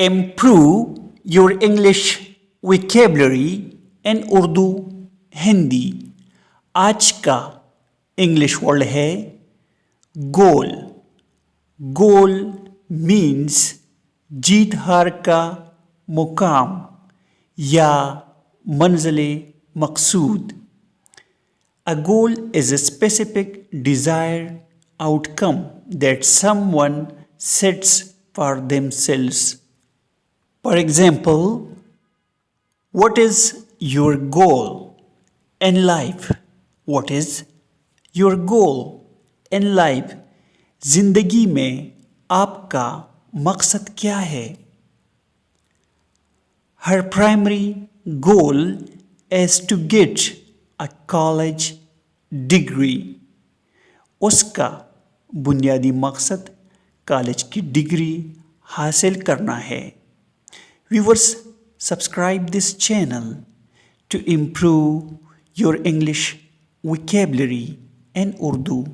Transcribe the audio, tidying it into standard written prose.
Improve your English vocabulary in Urdu Hindi. आज का English word है गोल। गोल मीन्स जीत हार का मुकाम या मंजिल मकसूद। A goal is a specific desired outcome that someone sets for themselves. For example, what is your goal in life? What is your goal in life? जिंदगी में आपका मकसद क्या है? Her primary goal is to get a college degree. उसका बुनियादी मकसद college की डिग्री हासिल करना है। Viewers, subscribe this channel to improve your English vocabulary in Urdu.